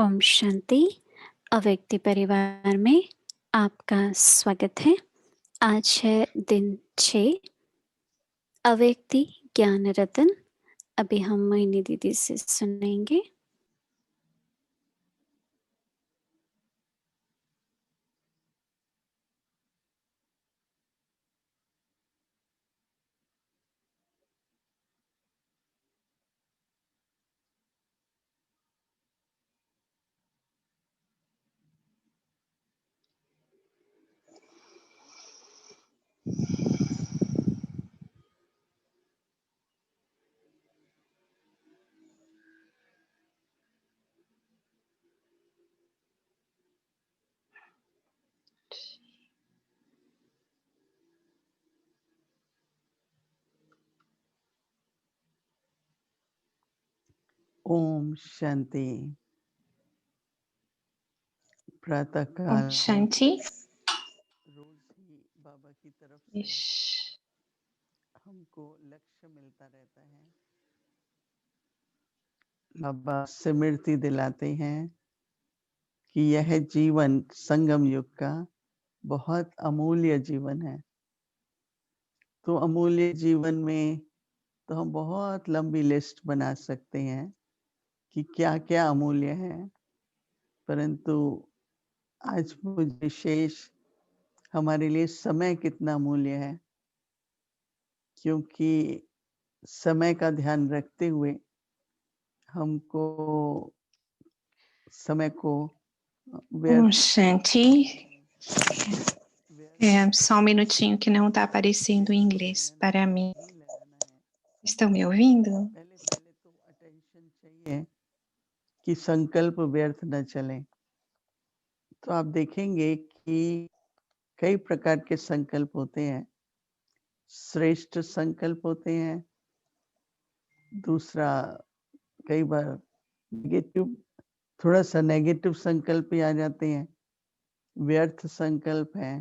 ओम शांति। अव्यक्ति परिवार में आपका स्वागत है। आज है दिन 6, अव्यक्ति ज्ञान रतन। अभी हम मोहिनी दीदी से सुनेंगे। ओम शांति। प्रातः ओम काल शांति। रोज ही बाबा की तरफ से हमको लक्ष्य मिलता रहता है। बाबा स्मृति दिलाते हैं कि यह जीवन संगम युग का बहुत अमूल्य जीवन है। तो अमूल्य जीवन में तो हम बहुत लंबी लिस्ट बना सकते हैं कि क्या क्या अमूल्य है, परंतु आज विशेष हमारे लिए समय कितना अमूल्य है, क्योंकि समय का ध्यान रखते हुए हमको समय को Om Shanti. Só um minutinho que não está aparecendo em inglês para mim. Estão me ouvindo? पहले तो अटेंशन चाहिए कि संकल्प व्यर्थ न चले। तो आप देखेंगे कि कई प्रकार के संकल्प होते हैं। श्रेष्ठ संकल्प होते हैं, दूसरा कई बार नेगेटिव, थोड़ा सा नेगेटिव संकल्प भी आ जाते हैं, व्यर्थ संकल्प है।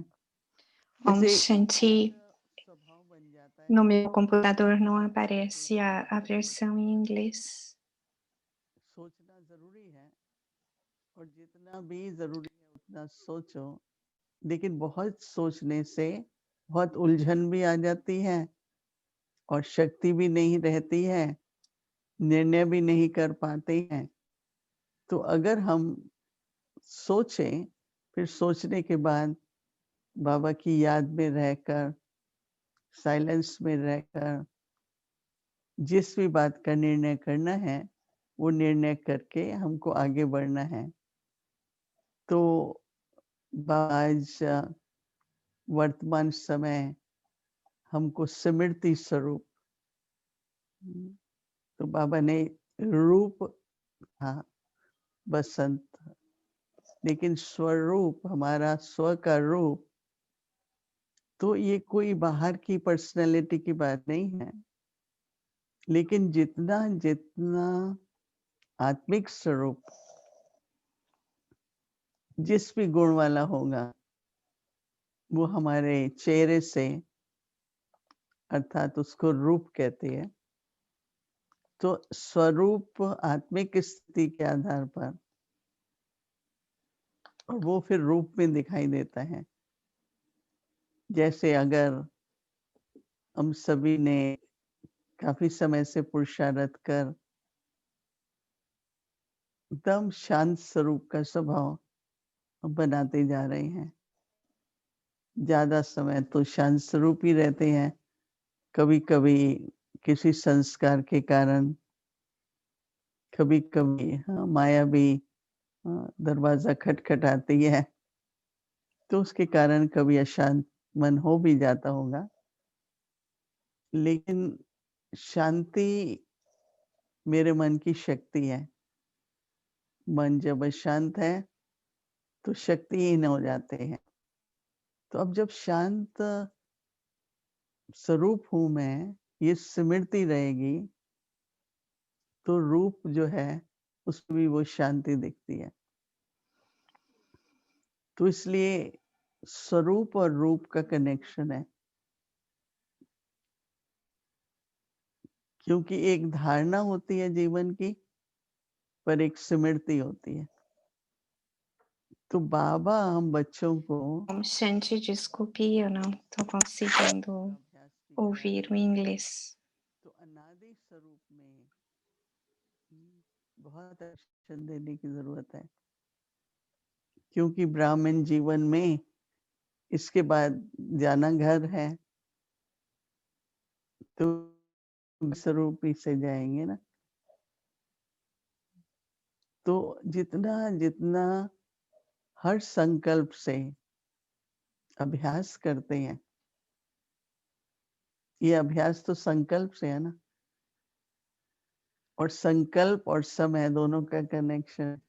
Om Shanti. स्वभाव बन जाता है। No meu computador não aparece a versão em inglês. सोचना जरूरी है और जितना भी जरूरी है उतना सोचो, लेकिन बहुत सोचने से बहुत उलझन भी आ जाती है और शक्ति भी नहीं रहती है, निर्णय भी नहीं कर पाते हैं। तो अगर हम सोचें, फिर सोचने के बाद बाबा की याद में रहकर, साइलेंस में रहकर जिस भी बात का निर्णय करना है वो निर्णय करके हमको आगे बढ़ना है। तो आज वर्तमान समय हमको स्मृति स्वरूप, तो बाबा ने रूप हाँ बसंत, लेकिन स्वरूप, हमारा स्व का रूप, तो ये कोई बाहर की पर्सनैलिटी की बात नहीं है, लेकिन जितना जितना आत्मिक स्वरूप जिस भी गुण वाला होगा वो हमारे चेहरे से, अर्थात उसको रूप कहते हैं। तो स्वरूप आत्मिक स्थिति के आधार पर, और वो फिर रूप में दिखाई देता है। जैसे अगर हम सभी ने काफी समय से पुरुषार्थ कर एकदम शांत स्वरूप का स्वभाव बनाते जा रहे हैं, ज्यादा समय तो शांत स्वरूप ही रहते हैं। कभी कभी किसी संस्कार के कारण, कभी कभी माया भी दरवाजा खटखटाती है, तो उसके कारण कभी अशांत मन हो भी जाता होगा। लेकिन शांति मेरे मन की शक्ति है। मन जब अशांत है तो शक्तिहीन हो जाते हैं। तो अब जब शांत स्वरूप हूं मैं, ये स्मृति रहेगी, तो रूप जो है उसमें भी वो शांति दिखती है। तो इसलिए स्वरूप और रूप का कनेक्शन है, क्योंकि एक धारणा होती है जीवन की, पर एक स्मृति होती है। तो बाबा हम बच्चों को Sente desculpe, eu não tô conseguindo अभ्यास भी ouvir o कराएंगे। inglês. तो अनादि स्वरूप में बहुत दर्शन देने की जरूरत है, क्योंकि ब्राह्मण जीवन में इसके बाद जाना घर है, तो स्वरूप ही से जाएंगे ना। तो जितना जितना हर संकल्प से अभ्यास करते हैं, ये अभ्यास तो संकल्प से है ना, और संकल्प और समय दोनों का कनेक्शन।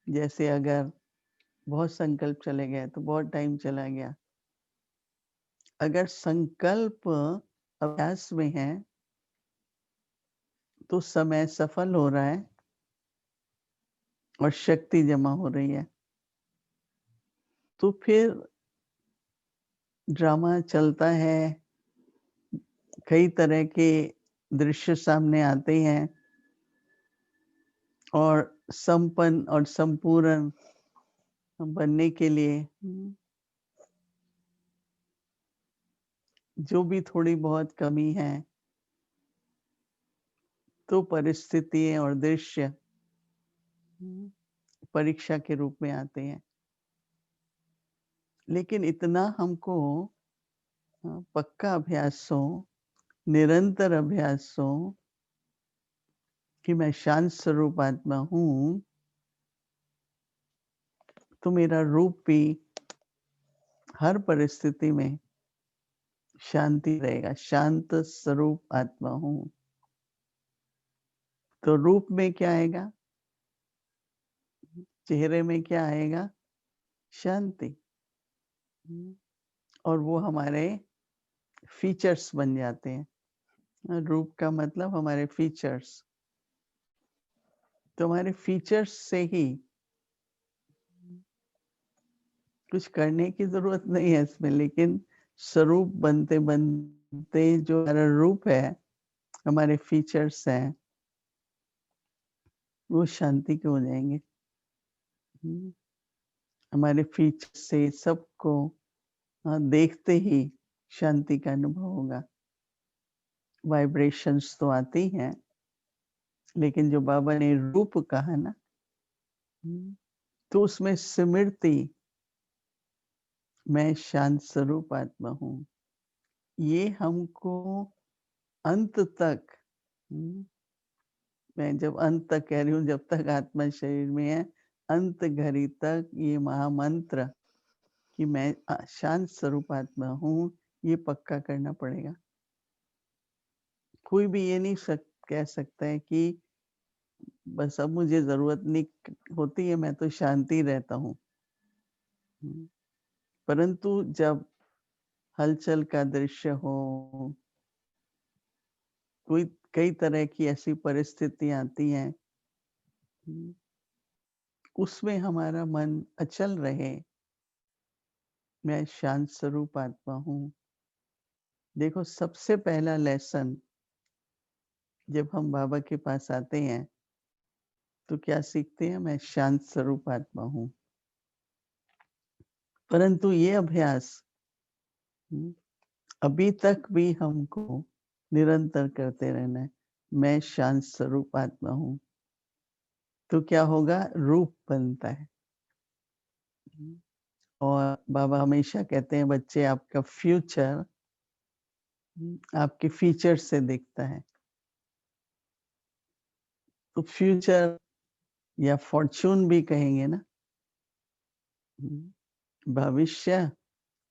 जैसे अगर बहुत संकल्प चले गए तो बहुत टाइम चला गया। अगर संकल्प अभ्यास में है तो समय सफल हो रहा है और शक्ति जमा हो रही है। तो फिर ड्रामा चलता है, कई तरह के दृश्य सामने आते हैं, और संपन्न और संपूर्ण बनने के लिए जो भी थोड़ी बहुत कमी है, तो परिस्थितियां और दृश्य परीक्षा के रूप में आते हैं। लेकिन इतना हमको पक्का अभ्यास हो, निरंतर अभ्यास हो कि मैं शांत स्वरूप आत्मा हूँ, तो मेरा रूप भी हर परिस्थिति में शांति रहेगा। शांत स्वरूप आत्मा हूँ, तो रूप में क्या आएगा, चेहरे में क्या आएगा, शांति। और वो हमारे फीचर्स बन जाते हैं। रूप का मतलब हमारे फीचर्स। तो हमारे फीचर्स से ही कुछ करने की जरूरत नहीं है इसमें, लेकिन स्वरूप बनते बनते जो हमारा रूप है, हमारे फीचर्स हैं, वो शांति के हो जाएंगे। हमारे फीचर से सबको देखते ही शांति का अनुभव होगा। वाइब्रेशंस तो आती हैं, लेकिन जो बाबा ने रूप कहा ना, तो उसमें स्मृति, मैं शांत स्वरूप आत्मा हूँ, ये हमको अंत तक, मैं जब अंत तक कह रही हूँ, जब तक आत्मा शरीर में है, अंत घड़ी तक ये महामंत्र कि मैं शांत स्वरूप आत्मा हूँ, ये पक्का करना पड़ेगा। कोई भी ये नहीं कह सकता है कि बस अब मुझे जरूरत नहीं होती है, मैं तो शांति रहता हूँ। परंतु जब हलचल का दृश्य हो, कोई कई तरह की ऐसी परिस्थिति आती हैं, उसमें हमारा मन अचल रहे, मैं शांत स्वरूप आत्मा हूँ। देखो, सबसे पहला लेसन जब हम बाबा के पास आते हैं तो क्या सीखते हैं, मैं शांत स्वरूप आत्मा हूँ। परंतु ये अभ्यास अभी तक भी हमको निरंतर करते रहना है, मैं शांत स्वरूप आत्मा हूँ। तो क्या होगा, रूप बनता है। और बाबा हमेशा कहते हैं, बच्चे आपका फ्यूचर आपके फीचर से दिखता है। तो फ्यूचर या फॉर्चून भी कहेंगे ना, भविष्य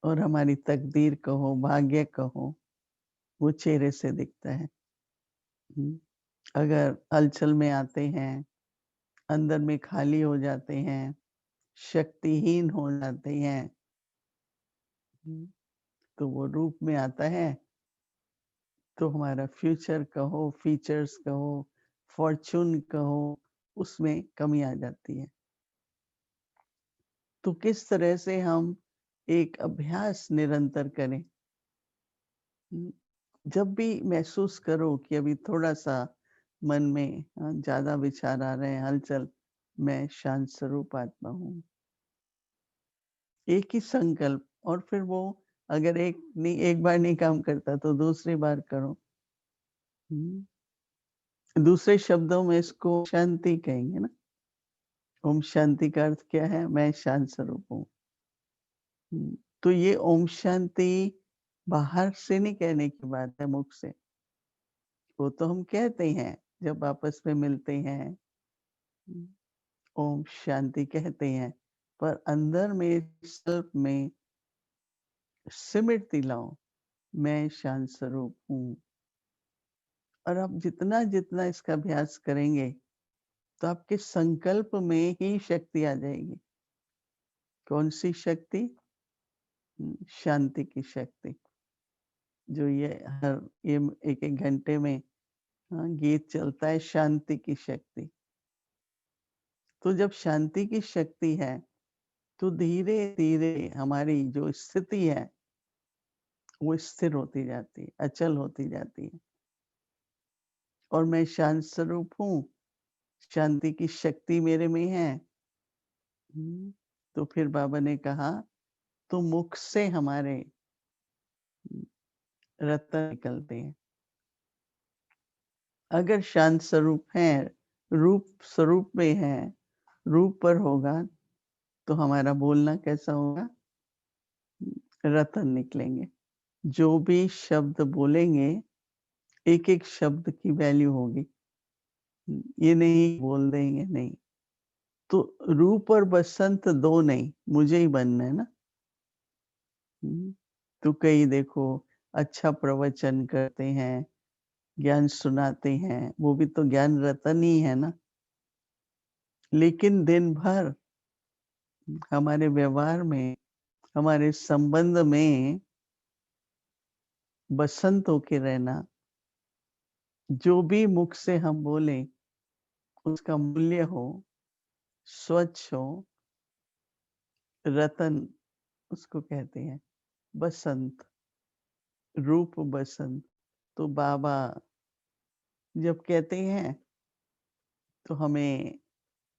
और हमारी तकदीर कहो, भाग्य कहो, वो चेहरे से दिखता है। अगर हलचल में आते हैं, अंदर में खाली हो जाते हैं, शक्तिहीन हो जाते हैं, तो वो रूप में आता है। तो हमारा फ्यूचर कहो, फीचर्स कहो, फॉर्चून कहो, उसमें कमी आ जाती है। तो किस तरह से हम एक अभ्यास निरंतर करें। जब भी महसूस करो कि अभी थोड़ा सा मन में ज्यादा विचार आ रहे हैं, हलचल, मैं शांत स्वरूप आत्मा हूँ। एक ही संकल्प, और फिर वो अगर एक बार नहीं काम करता तो दूसरी बार करो। दूसरे शब्दों में इसको शांति कहेंगे ना। ओम शांति का अर्थ क्या है? मैं शांत स्वरूप हूँ। तो ये ओम शांति बाहर से नहीं कहने की बात है, मुख से। वो तो हम कहते हैं जब आपस में मिलते हैं, ओम शांति कहते हैं, पर अंदर में सेल्फ में सिमटती लाओ, मैं शांत स्वरूप हूँ। और आप जितना जितना इसका अभ्यास करेंगे तो आपके संकल्प में ही शक्ति आ जाएगी। कौन सी शक्ति? शांति की शक्ति। जो ये एक एक घंटे में गीत चलता है, शांति की शक्ति। तो जब शांति की शक्ति है तो धीरे धीरे हमारी जो स्थिति है वो स्थिर होती जाती है, अचल होती जाती है। और मैं शांत स्वरूप हूँ, शांति की शक्ति मेरे में है। तो फिर बाबा ने कहा तो मुख से हमारे रत्न निकलते हैं। अगर शांत स्वरूप है, रूप स्वरूप में है, रूप पर होगा, तो हमारा बोलना कैसा होगा? रत्न निकलेंगे। जो भी शब्द बोलेंगे, एक एक शब्द की वैल्यू होगी। ये नहीं बोल देंगे, नहीं। तो रूप और बसंत दो नहीं, मुझे ही बनना है ना। तो कई देखो अच्छा प्रवचन करते हैं, ज्ञान सुनाते हैं, वो भी तो ज्ञान रतन ही है ना। लेकिन दिन भर हमारे व्यवहार में, हमारे संबंध में बसंत होके रहना, जो भी मुख से हम बोले उसका मूल्य हो, स्वच्छ हो, रतन उसको कहते हैं, बसंत, रूप बसंत। तो बाबा जब कहते हैं तो हमें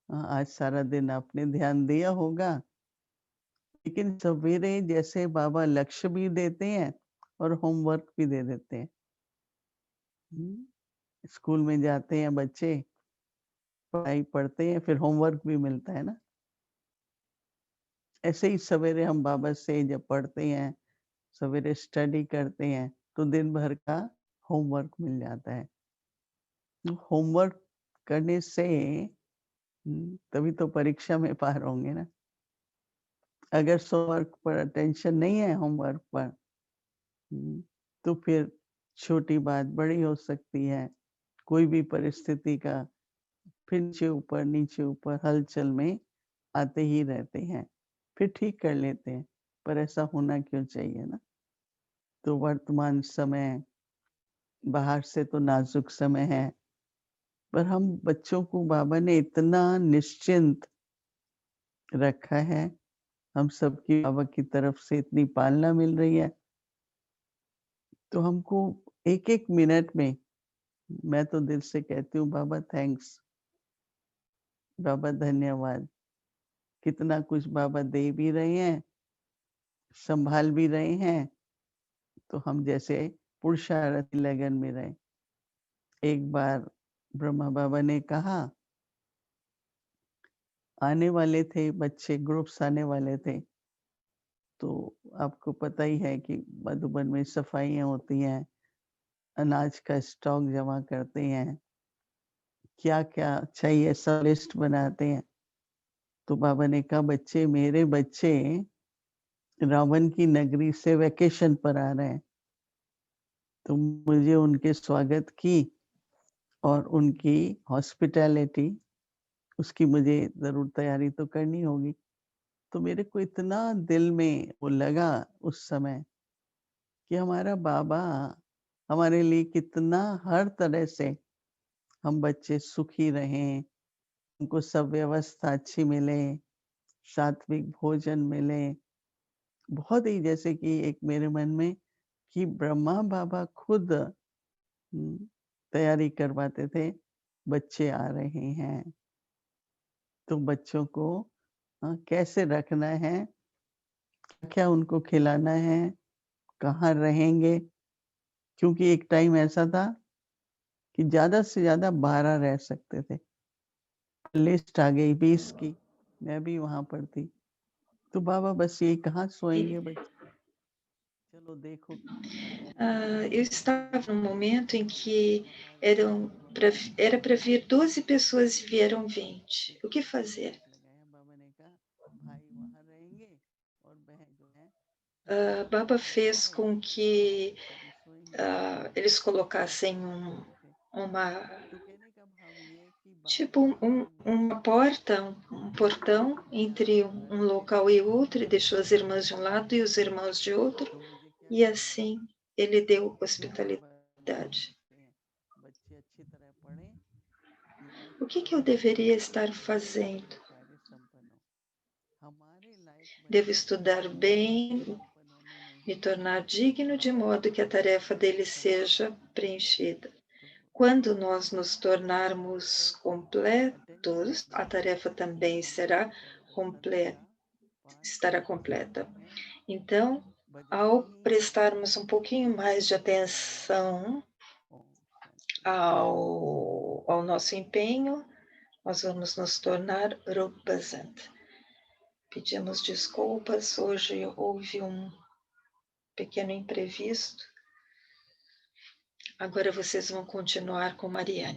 आज सारा दिन आपने ध्यान दिया होगा, लेकिन सवेरे जैसे बाबा लक्ष्य भी देते हैं और होमवर्क भी दे देते हैं। स्कूल में जाते हैं बच्चे, पढ़ाई पढ़ते हैं, फिर होमवर्क भी मिलता है ना। ऐसे ही सवेरे हम बाबा से जब पढ़ते हैं, सवेरे स्टडी करते हैं, तो दिन भर का होमवर्क मिल जाता है। होमवर्क करने से तभी तो परीक्षा में पार होंगे ना। अगर होमवर्क पर अटेंशन नहीं है, होमवर्क पर, तो फिर छोटी बात बड़ी हो सकती है। कोई भी परिस्थिति का फिर नीचे ऊपर हलचल में आते ही रहते हैं, फिर ठीक कर लेते हैं, पर ऐसा होना क्यों चाहिए ना। तो वर्तमान समय बाहर से तो नाजुक समय है, पर हम बच्चों को बाबा ने इतना निश्चिंत रखा है, हम सबकी बाबा की तरफ से इतनी पालना मिल रही है, तो हमको एक एक मिनट में, मैं तो दिल से कहती हूँ बाबा थैंक्स, बाबा धन्यवाद। कितना कुछ बाबा दे भी रहे हैं, संभाल भी रहे हैं, तो हम जैसे पुरुषार्थी लगन में रहे। एक बार ब्रह्मा बाबा ने कहा, आने वाले थे बच्चे, ग्रुप्स आने वाले थे, तो आपको पता ही है कि मधुबन में सफाइयाँ होती हैं, अनाज का स्टॉक जमा करते हैं, क्या-क्या चाहिए सब लिस्ट बनाते हैं। तो बाबा ने कहा बच्चे, मेरे बच्चे रावण की नगरी से वैकेशन पर आ रहे हैं, तो मुझे उनके स्वागत की और उनकी हॉस्पिटैलिटी, उसकी मुझे ज़रूर तैयारी तो करनी होगी। तो मेरे को इतना दिल में वो लगा उस समय कि हमारा बाबा हमारे लिए कितना हर तरह से हम बच्चे सुखी रहें, उनको सब व्यवस्था अच्छी मिले, सात्विक भोजन मिले। बहुत ही जैसे कि एक मेरे मन में कि ब्रह्मा बाबा खुद तैयारी करवाते थे, बच्चे आ रहे हैं। तो बच्चों को कैसे रखना है, क्या उनको खिलाना है, कहाँ रहेंगे, क्योंकि एक टाइम ऐसा था कि ज़्यादा से ज़्यादा 12 रह सकते थे। लिस्ट आ गई 20 की, मैं भी वहाँ पर थी। तो बाबा बस यही कहाँ सोएंगे बच्चे? चलो देखो। Eu estava num momento em que era para vir 12 pessoas e vieram 20. O que fazer? बाबा ने कहा भाई वहाँ रहेंगे और बहन जो है Baba fez com que सारी सोएंगी। eles colocassem uma, तो कहने का भाव ये है कि tipo बाबा uma porta, um portão entre um local e outro, e deixou as irmãs de um lado e os irmãos de outro, तो मुझे क्या e करना है assim ele deu कि बाबा hospitalidade. बच्चे अच्छी तरह पढ़ें, लाइफ O में que eu deveria estar अच्छा fazendo? कार्य संपन्न हो। हमारे लायक Devo बच्चे estudar bem, संपन्न होने me नहीं, tornar digno, de modo que a tarefa dele seja preenchida. तो Quando nós nos tornarmos completos, a tarefa também estará completa. Então, ao prestarmos um pouquinho mais de atenção ao nosso empenho, nós vamos nos tornar Rupasant. Pedimos desculpas, hoje houve um pequeno imprevisto. Agora vocês vão continuar com Mariane.